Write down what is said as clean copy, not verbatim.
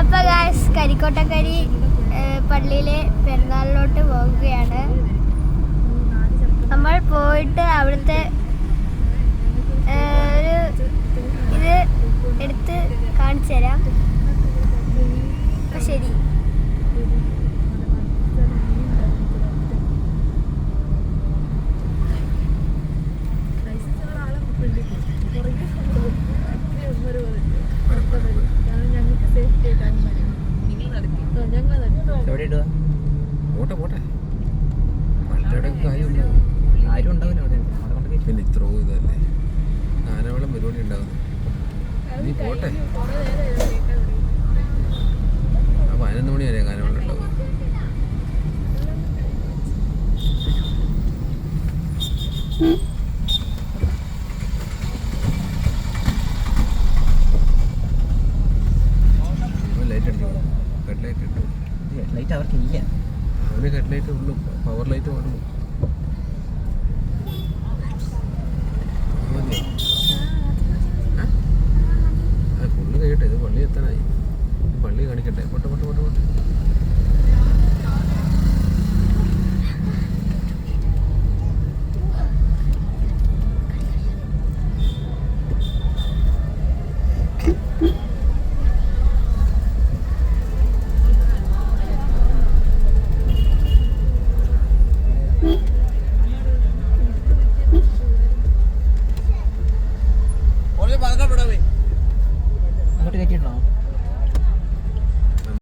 അപ്പോൾ ഗായ്സ് കരിക്കോട്ടക്കരി പള്ളിയിലെ പെരുന്നാളിലോട്ട് പോകുകയാണ്. നമ്മൾ പോയിട്ട് അവിടുത്തെ ഒരു ഇത് എടുത്ത് കാണിച്ചു തരാം. അപ്പം ശരി. പോട്ടെ പോട്ടെ പള്ളിയുടെ കാര്യമുണ്ടോ? ആരും ഉണ്ടാവില്ല അവിടെ. പിന്നെ ഇത്രോ ഇതല്ലേ ആനവളം പരിപാടി ഉണ്ടാകുന്നു. നീ പോട്ടെ. 11 മണി വരെ ആനവളം ഉണ്ടാവും. ലൈറ്റ് അടിക്കണം. ഹെഡ് ലൈറ്റ് ഇട്ടു. ലൈറ്റ് അവർക്കില്ല. അവന് ഹെഡ് ലൈറ്റ് ഉള്ളൂ. പവർ ലൈറ്റ് വേണം.